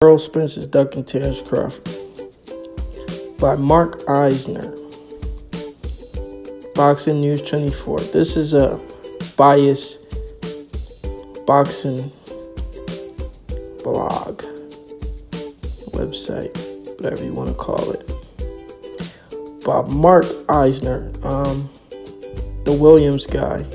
Errol Spence is ducking Terence Crawford by Mark Eisner. Boxing News 24. This is a biased boxing blog, website, whatever you want to call it. By Mark Eisner, the Williams guy.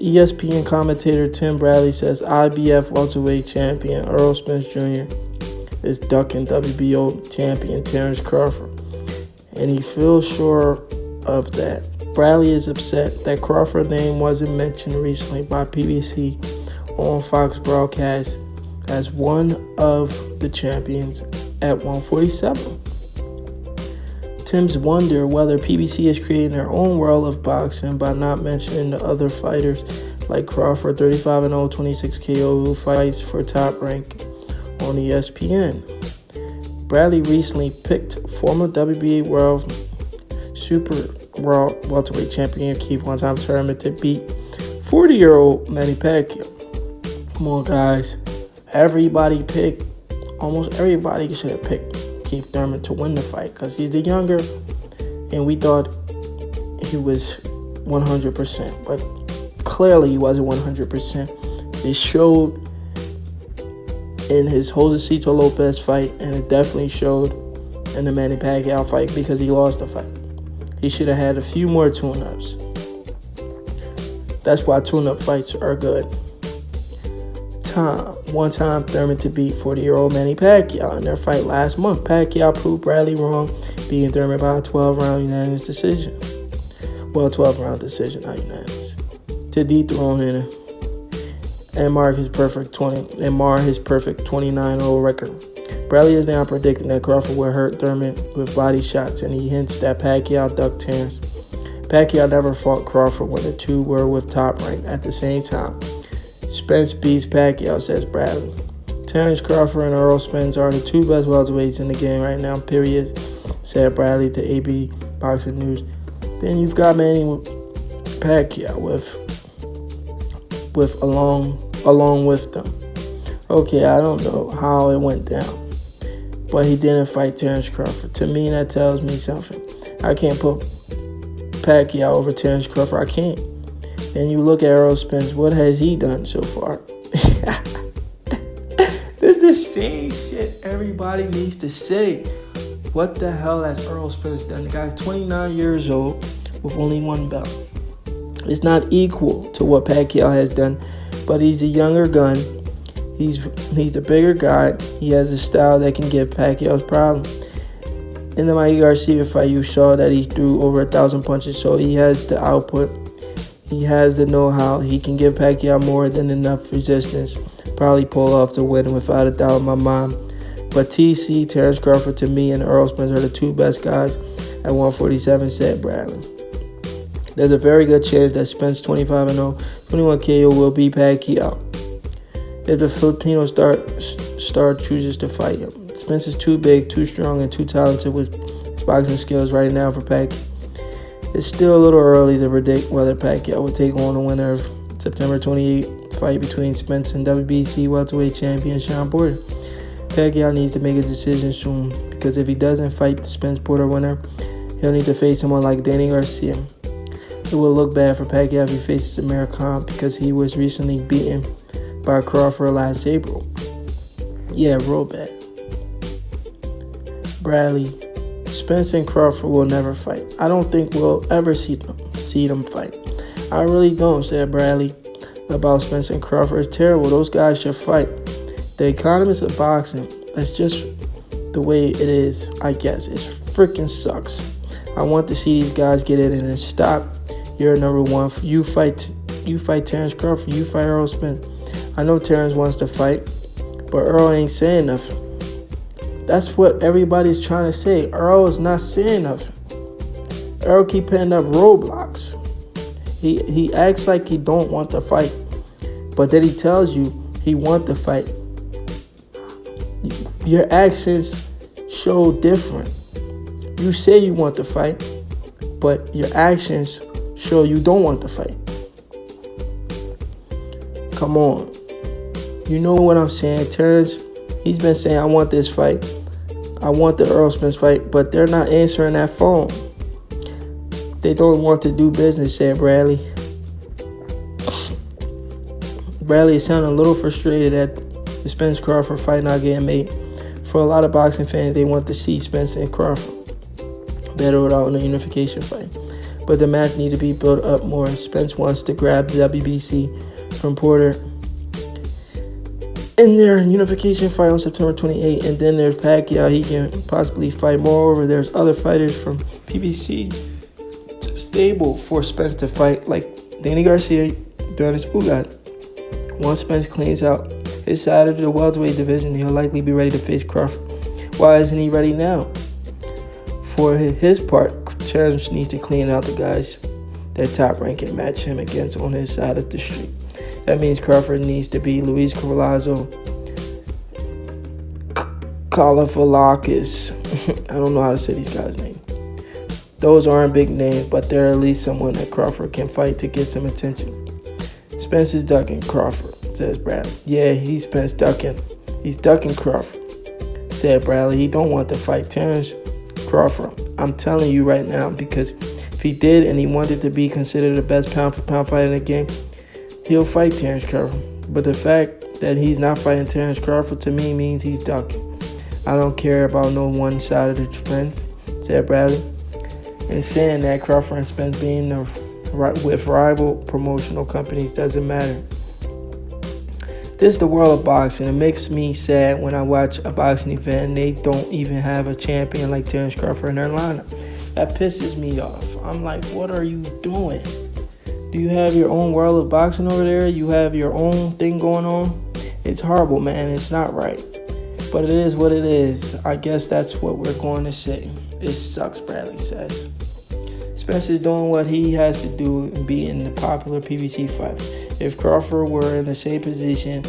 ESPN commentator Tim Bradley says IBF welterweight champion Errol Spence Jr. is ducking WBO champion Terence Crawford, and he feels sure of that. Bradley is upset that Crawford's name wasn't mentioned recently by PBC on Fox broadcast as one of the champions at 147. Tim's wonder whether PBC is creating their own world of boxing by not mentioning the other fighters like Crawford, 35-0, 26 KO, who fights for top rank on ESPN. Bradley recently picked former WBA World Super World Welterweight Champion Keith one-time tournament to beat 40-year-old Manny Pacquiao. Come on, guys. Almost everybody should have picked Keith Thurman to win the fight because he's the younger, and we thought he was 100%, but clearly he wasn't 100%. It showed in his Josecito Lopez fight, and it definitely showed in the Manny Pacquiao fight because he lost the fight. He should have had a few more tune-ups. That's why tune-up fights are good. One-time Thurman to beat 40-year-old Manny Pacquiao in their fight last month. Pacquiao proved Bradley wrong, beating Thurman by a 12-round unanimous decision. Well, 12-round decision, not unanimous. To dethrone him and mar his perfect 29-0 record. Bradley is now predicting that Crawford will hurt Thurman with body shots, and he hints that Pacquiao ducked Terence. Pacquiao never fought Crawford when the two were with top rank at the same time. Spence beats Pacquiao, says Bradley. Terence Crawford and Errol Spence are the two best welterweights in the game right now, period, said Bradley to AB Boxing News. Then you've got Manny Pacquiao along with them. Okay, I don't know how it went down, but he didn't fight Terence Crawford. To me, that tells me something. I can't put Pacquiao over Terence Crawford. I can't. Then you look at Errol Spence. What has he done so far? This is the same shit everybody needs to say. What the hell has Errol Spence done? The guy's 29 years old with only one belt. It's not equal to what Pacquiao has done, but he's a younger gun. He's the bigger guy. He has a style that can give Pacquiao's problem. In the Mikey Garcia fight, you saw that he threw over 1,000 punches, so he has the output. He has the know-how. He can give Pacquiao more than enough resistance. Probably pull off the win without a doubt in my mind. But TC, Terence Crawford, to me, and Errol Spence are the two best guys at 147, said Bradley. There's a very good chance that Spence 25-0, 21 KO will beat Pacquiao if the Filipino star chooses to fight him. Spence is too big, too strong, and too talented with his boxing skills right now for Pacquiao. It's still a little early to predict whether Pacquiao will take on the winner of September 28th fight between Spence and WBC welterweight champion Sean Porter. Pacquiao needs to make a decision soon, because if he doesn't fight the Spence-Porter winner, he'll need to face someone like Danny Garcia. It will look bad for Pacquiao if he faces Amir Khan, because he was recently beaten by Crawford last April. Yeah, real bad. Bradley, Spence and Crawford will never fight. I don't think we'll ever see them fight. I really don't, said Bradley about Spence and Crawford. It's terrible. Those guys should fight. The economics of boxing, that's just the way it is, I guess. It freaking sucks. I want to see these guys get in and stop. You're number one. You fight Terence Crawford. You fight Errol Spence. I know Terence wants to fight, but Errol ain't saying nothing. That's what everybody's trying to say. Errol is not saying nothing. Errol keep putting up roadblocks. He acts like he don't want to fight, but then he tells you he want to fight. Your actions show different. You say you want to fight, but your actions show you don't want to fight. Come on. You know what I'm saying? Terence, he's been saying, I want this fight. I want the Errol Spence fight, but they're not answering that phone. They don't want to do business, said Bradley. Bradley is sounding a little frustrated at the Spence Crawford fight not getting made. For a lot of boxing fans, they want to see Spence and Crawford battle it out in a unification fight. But the match needs to be built up more. Spence wants to grab the WBC from Porter in their unification fight on September 28th. And then there's Pacquiao. He can possibly fight. Moreover, there's other fighters from PBC stable for Spence to fight, like Danny Garcia, Donis Ugat. Once Spence cleans out his side of the welterweight division, he'll likely be ready to face Crawford. Why isn't he ready now? For his part, Terence needs to clean out the guys that top rank and match him against on his side of the street. That means Crawford needs to be Luis Carvalho, Kalafalakis. I don't know how to say these guys' names. Those aren't big names, but they're at least someone that Crawford can fight to get some attention. Spence is ducking Crawford, says Bradley. Yeah, he's Spence ducking. He's ducking Crawford, said Bradley. He don't want to fight Terence Crawford. I'm telling you right now, because if he did and he wanted to be considered the best pound-for-pound fighter in the game, he'll fight Terence Crawford. But the fact that he's not fighting Terence Crawford to me means he's ducking. I don't care about no one side of the fence, said Bradley. And saying that Crawford and Spence being with rival promotional companies doesn't matter. This is the world of boxing. It makes me sad when I watch a boxing event and they don't even have a champion like Terence Crawford in their lineup. That pisses me off. I'm like, what are you doing? Do you have your own world of boxing over there? You have your own thing going on? It's horrible, man. It's not right. But it is what it is. I guess that's what we're going to say. It sucks, Bradley says. Spence is doing what he has to do and be in the popular PBC fight. If Crawford were in the same position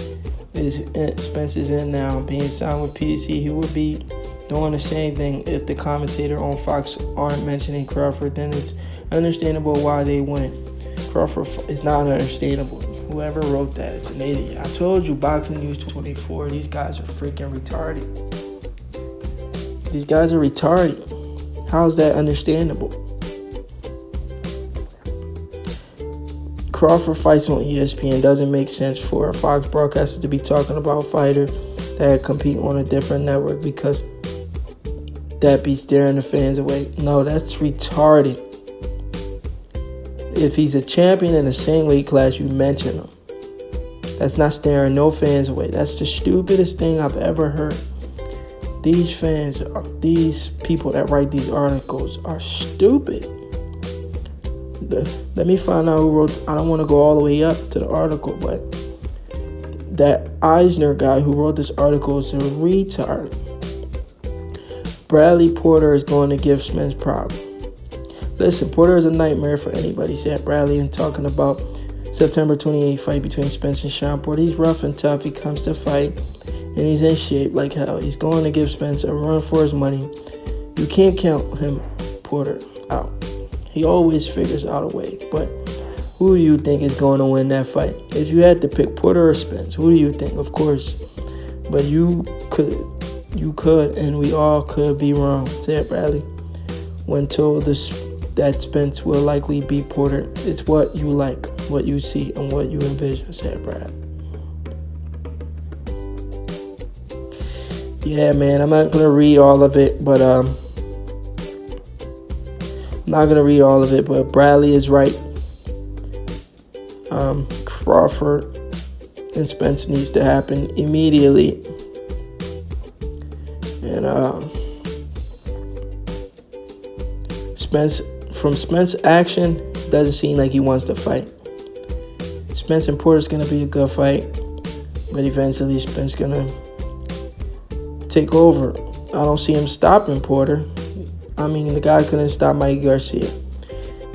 as Spence is in now, being signed with PBC, he would be doing the same thing. If the commentator on Fox aren't mentioning Crawford, then it's understandable why they wouldn't. Crawford is not understandable. Whoever wrote that is an idiot. I told you, Boxing News 24, these guys are freaking retarded. These guys are retarded. How is that understandable? Crawford fights on ESPN. Doesn't make sense for a Fox broadcaster to be talking about fighters that compete on a different network because that be scaring the fans away. No, that's retarded. If he's a champion in the same weight class, you mention him. That's not staring no fans away. That's the stupidest thing I've ever heard. These fans, these people that write these articles are stupid. Let me find out who wrote. I don't want to go all the way up to the article, but that Eisner guy who wrote this article is a retard. Bradley Porter is going to give Spence problems. Listen, Porter is a nightmare for anybody, said Bradley, and talking about September 28th fight between Spence and Sean Porter. He's rough and tough. He comes to fight, and he's in shape like hell. He's going to give Spence a run for his money. You can't count him, Porter, out. He always figures out a way. But who do you think is going to win that fight? If you had to pick Porter or Spence, who do you think? Of course. But you could, and we all could be wrong, said Bradley. When told that Spence will likely beat Porter, it's what you like, what you see, and what you envision, said Brad. Yeah, man, I'm not going to read all of it, but Bradley is right. Crawford and Spence needs to happen immediately. And Spence action, doesn't seem like he wants to fight. Spence and Porter's going to be a good fight, but eventually Spence going to take over. I don't see him stopping Porter. I mean, the guy couldn't stop Mike Garcia,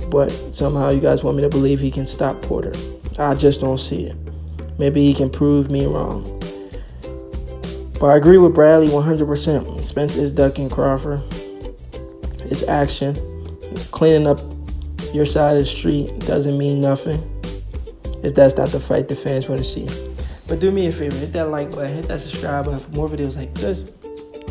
but somehow you guys want me to believe he can stop Porter. I just don't see it. Maybe he can prove me wrong. But I agree with Bradley 100%. Spence is ducking Crawford. His action, cleaning up your side of the street, doesn't mean nothing if that's not the fight the fans want to see. But do me a favor, hit that like button, hit that subscribe button for more videos like this.